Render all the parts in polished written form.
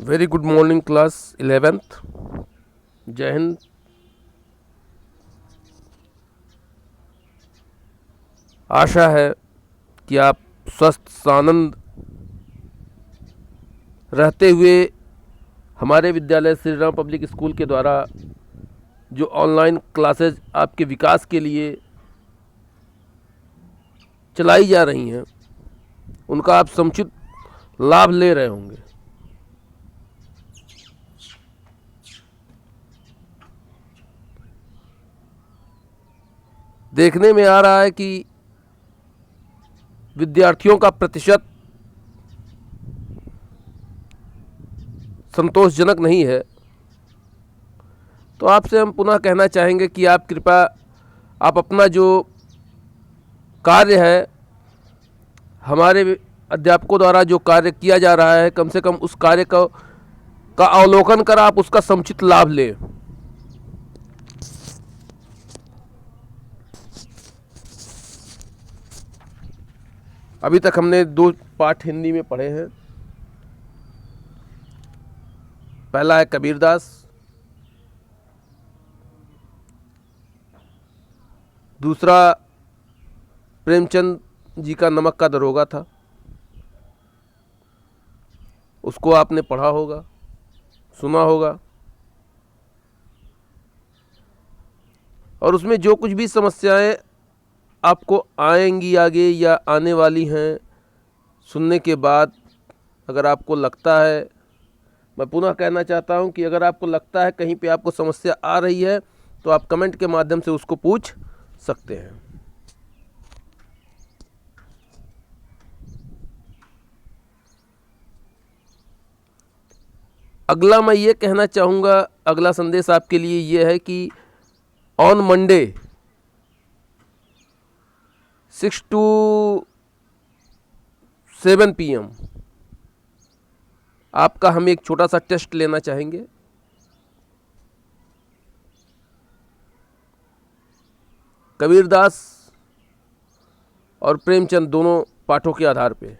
Very good morning class 11th। जय हिंद। आशा है कि आप स्वस्थ सानंद रहते हुए हमारे विद्यालय श्री राम पब्लिक स्कूल के द्वारा जो ऑनलाइन क्लासेज आपके विकास के लिए चलाई जा रही हैं उनका आप समुचित लाभ ले रहे होंगे। देखने में आ रहा है कि विद्यार्थियों का प्रतिशत संतोषजनक नहीं है, तो आपसे हम पुनः कहना चाहेंगे कि आप कृपया आप अपना जो कार्य है, हमारे अध्यापकों द्वारा जो कार्य किया जा रहा है, कम से कम उस कार्य का अवलोकन कर आप उसका समुचित लाभ लें। अभी तक हमने 2 पाठ हिंदी में पढ़े हैं। पहला है कबीरदास, दूसरा प्रेमचंद जी का नमक का दरोगा था, उसको आपने पढ़ा होगा, सुना होगा, और उसमें जो कुछ भी समस्याएं आपको आएंगी आगे या आने वाली हैं, सुनने के बाद अगर आपको लगता है, मैं पुनः कहना चाहता हूं कि अगर आपको लगता है कहीं पे आपको समस्या आ रही है तो आप कमेंट के माध्यम से उसको पूछ सकते हैं। अगला मैं ये कहना चाहूँगा, अगला संदेश आपके लिए ये है कि ऑन मंडे 6 to 7 PM आपका हम एक छोटा सा टेस्ट लेना चाहेंगे। कबीरदास और प्रेमचंद दोनों पाठों के आधार पे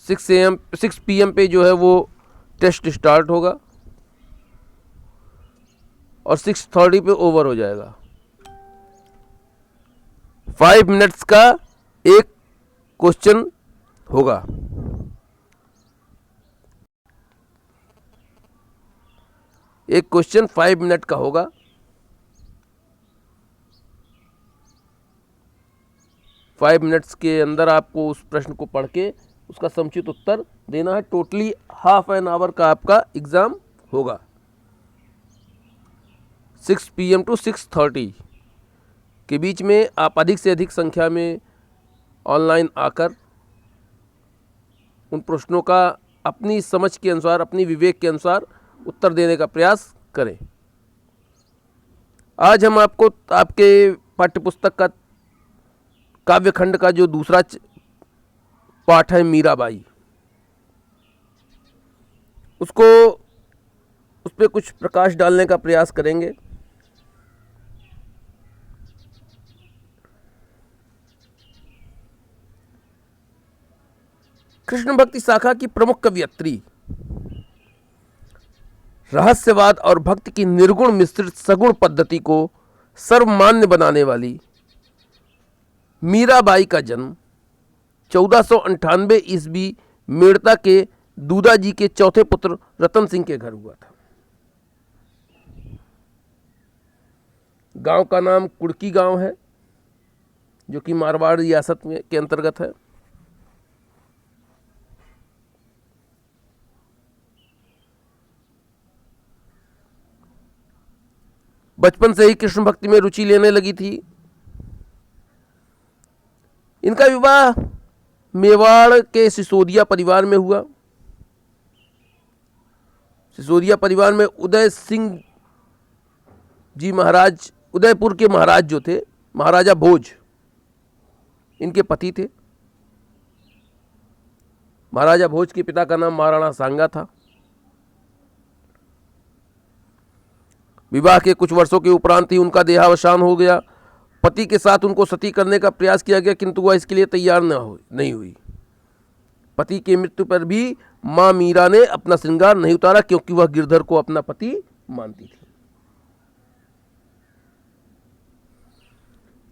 6 PM पे जो है वो टेस्ट स्टार्ट होगा और 6:30 पे ओवर हो जाएगा। 5 मिनट्स का एक क्वेश्चन होगा। एक क्वेश्चन 5 मिनट का होगा। फाइव मिनट्स के अंदर आपको उस प्रश्न को पढ़ के उसका समुचित उत्तर देना है। टोटली हाफ एन आवर का आपका एग्जाम होगा। 6 PM to 6:30 के बीच में आप अधिक से अधिक संख्या में ऑनलाइन आकर उन प्रश्नों का अपनी समझ के अनुसार, अपनी विवेक के अनुसार उत्तर देने का प्रयास करें। आज हम आपको आपके पाठ्यपुस्तक का काव्यखंड का जो दूसरा पाठ है मीराबाई, उस पर कुछ प्रकाश डालने का प्रयास करेंगे। कृष्ण भक्ति शाखा की प्रमुख कवयित्री, रहस्यवाद और भक्ति की निर्गुण मिश्रित सगुण पद्धति को सर्वमान्य बनाने वाली मीराबाई का जन्म 1498 ईस्वी मेड़ता के दूदा जी के चौथे पुत्र रतन सिंह के घर हुआ था। गांव का नाम कुड़की गांव है, जो कि मारवाड़ रियासत में के अंतर्गत है। बचपन से ही कृष्ण भक्ति में रुचि लेने लगी थी। इनका विवाह मेवाड़ के सिसोदिया परिवार में हुआ। सिसोदिया परिवार में उदय सिंह जी महाराज, उदयपुर के महाराज जो थे, महाराजा भोज, इनके पति थे। महाराजा भोज के पिता का नाम महाराणा सांगा था। विवाह के कुछ वर्षों के उपरांत ही उनका देहावसान हो गया पति के साथ उनको सती करने का प्रयास किया गया, किंतु वह इसके लिए तैयार नहीं हुई। पति की मृत्यु पर भी मां मीरा ने अपना श्रृंगार नहीं उतारा, क्योंकि वह गिरधर को अपना पति मानती थी।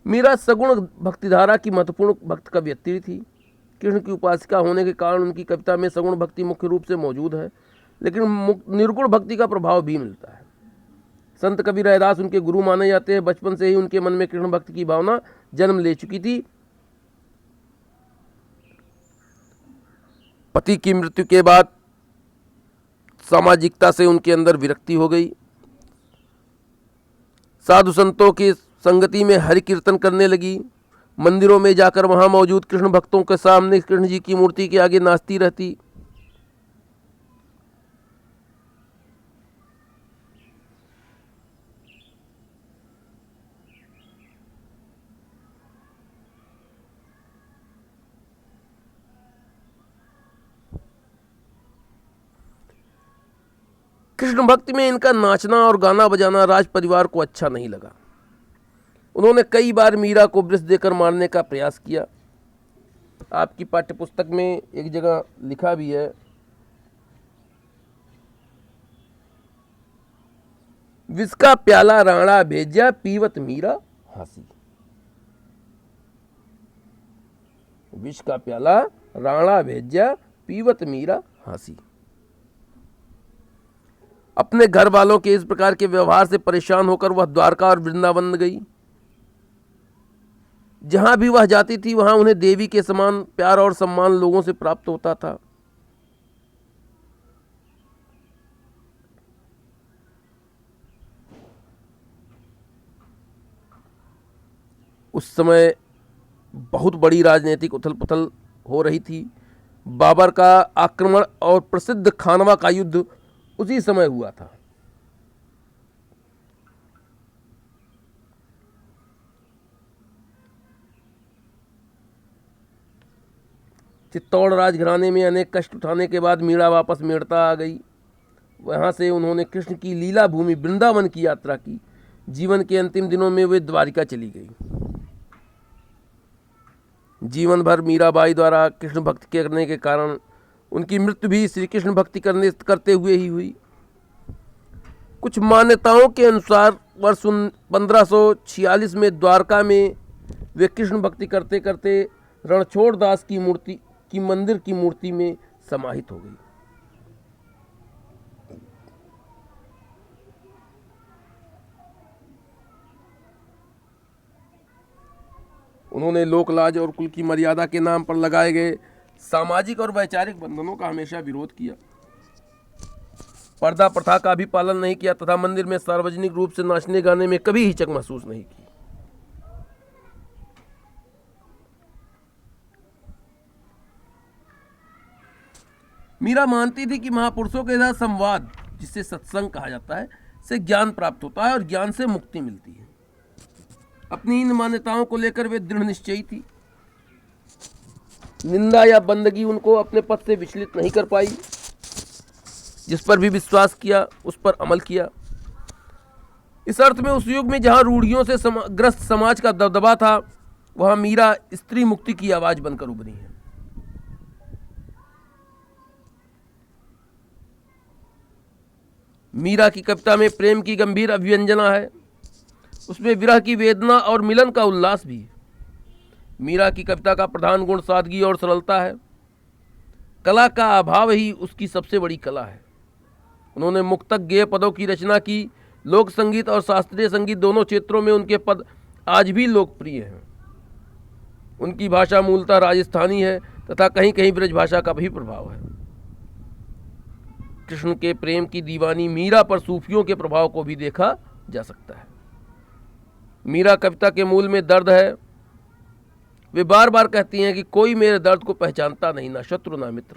मीरा सगुण भक्तिधारा की महत्वपूर्ण भक्त कवयित्री थी। कृष्ण की उपासिका होने के कारण उनकी कविता में सगुण भक्ति मुख्य रूप से मौजूद है, लेकिन निर्गुण भक्ति का प्रभाव भी मिलता है। संत कबीर रैदास उनके गुरु माने जाते हैं। बचपन से ही उनके मन में कृष्ण भक्ति की भावना जन्म ले चुकी थी। पति की मृत्यु के बाद सामाजिकता से उनके अंदर विरक्ति हो गई। साधु संतों की संगति में हरि कीर्तन करने लगी। मंदिरों में जाकर वहां मौजूद कृष्ण भक्तों के सामने कृष्ण जी की मूर्ति के आगे नाचती रहती। कृष्ण भक्ति में इनका नाचना और गाना बजाना राज परिवार को अच्छा नहीं लगा। उन्होंने कई बार मीरा को विष देकर मारने का प्रयास किया। आपकी पाठ्य पुस्तक में एक जगह लिखा भी है, विष का प्याला राणा भेजा पीवत मीरा हंसी। विष का प्याला राणा भेजा पीवत मीरा हंसी। अपने घर वालों के इस प्रकार के व्यवहार से परेशान होकर वह द्वारका और वृंदावन गई। जहां भी वह जाती थी वहां उन्हें देवी के समान प्यार और सम्मान लोगों से प्राप्त होता था। उस समय बहुत बड़ी राजनीतिक उथल पुथल हो रही थी। बाबर का आक्रमण और प्रसिद्ध खानवा का युद्ध उसी समय हुआ था। चित्तौड़ राजघराने में अनेक कष्ट उठाने के बाद मीरा वापस मेड़ता आ गई। वहां से उन्होंने कृष्ण की लीला भूमि वृंदावन की यात्रा की। जीवन के अंतिम दिनों में वे द्वारिका चली गई। जीवन भर मीराबाई द्वारा कृष्ण भक्ति करने के कारण उनकी मृत्यु भी श्री कृष्ण भक्ति करते हुए ही हुई। कुछ मान्यताओं के अनुसार वर्ष 1546 में द्वारका में वे कृष्ण भक्ति करते करते रणछोड़ दास की मंदिर की मूर्ति में समाहित हो गई। उन्होंने लोकलाज और कुल की मर्यादा के नाम पर लगाए गए सामाजिक और वैचारिक बंधनों का हमेशा विरोध किया। पर्दा प्रथा का भी पालन नहीं किया तथा मंदिर में सार्वजनिक रूप से नाचने गाने में कभी हिचक महसूस नहीं की। मीरा मानती थी कि महापुरुषों के साथ संवाद, जिसे सत्संग कहा जाता है, से ज्ञान प्राप्त होता है और ज्ञान से मुक्ति मिलती है। अपनी इन मान्यताओं को लेकर वे दृढ़ निश्चयी थी। निंदा या बंदगी उनको अपने पद से विचलित नहीं कर पाई। जिस पर भी विश्वास किया उस पर अमल किया। इस अर्थ में उस युग में जहां रूढ़ियों से ग्रस्त समाज का दबदबा था, वहां मीरा स्त्री मुक्ति की आवाज बनकर उभरी है। मीरा की कविता में प्रेम की गंभीर अभिव्यंजना है। उसमें विरह की वेदना और मिलन का उल्लास भी है। मीरा की कविता का प्रधान गुण सादगी और सरलता है। कला का अभाव ही उसकी सबसे बड़ी कला है। उन्होंने मुक्तक गेय पदों की रचना की। लोक संगीत और शास्त्रीय संगीत दोनों क्षेत्रों में उनके पद आज भी लोकप्रिय हैं। उनकी भाषा मूलतः राजस्थानी है तथा कहीं कहीं ब्रज भाषा का भी प्रभाव है। कृष्ण के प्रेम की दीवानी मीरा पर सूफियों के प्रभाव को भी देखा जा सकता है। मीरा कविता के मूल में दर्द है। वे बार बार कहती हैं कि कोई मेरे दर्द को पहचानता नहीं, ना शत्रु ना मित्र।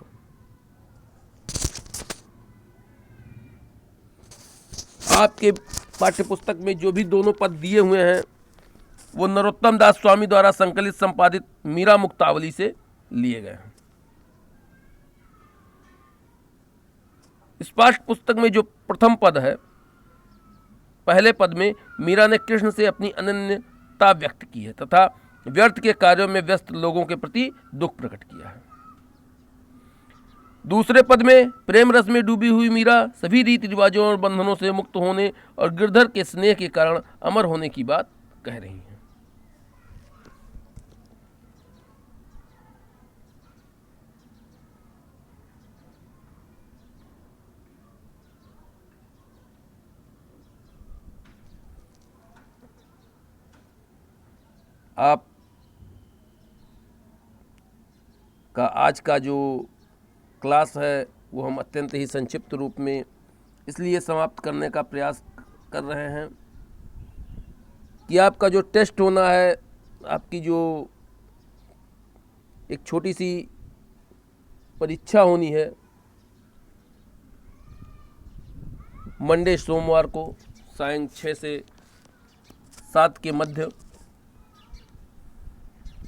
आपके पाठ्य पुस्तक में जो भी दोनों पद दिए हुए हैं वो नरोत्तम दास स्वामी द्वारा संकलित संपादित मीरा मुक्तावली से लिए गए हैं। इस पाठ्य पुस्तक में जो प्रथम पद है, पहले पद में मीरा ने कृष्ण से अपनी अनन्य चिंता व्यक्त की है तथा व्यर्थ के कार्यों में व्यस्त लोगों के प्रति दुख प्रकट किया है। दूसरे पद में प्रेम रस में डूबी हुई मीरा सभी रीति रिवाजों और बंधनों से मुक्त होने और गिरधर के स्नेह के कारण अमर होने की बात कह रही हैं। आप का आज का जो क्लास है वो हम अत्यंत ही संक्षिप्त रूप में इसलिए समाप्त करने का प्रयास कर रहे हैं कि आपका जो टेस्ट होना है, आपकी जो एक छोटी सी परीक्षा होनी है मंडे सोमवार को सायं 6 से 7 के मध्य,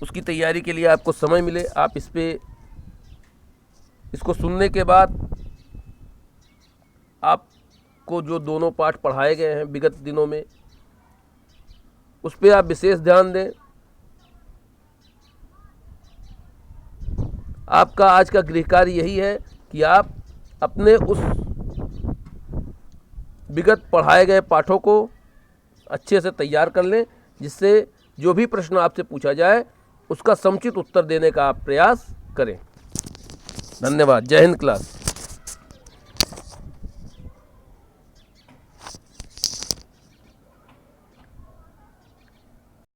उसकी तैयारी के लिए आपको समय मिले। आप इसको सुनने के बाद आपको जो दोनों पाठ पढ़ाए गए हैं विगत दिनों में, उस पर आप विशेष ध्यान दें। आपका आज का गृह कार्य यही है कि आप अपने उस विगत पढ़ाए गए पाठों को अच्छे से तैयार कर लें, जिससे जो भी प्रश्न आपसे पूछा जाए उसका समुचित उत्तर देने का आप प्रयास करें। धन्यवाद। जय हिंद क्लास।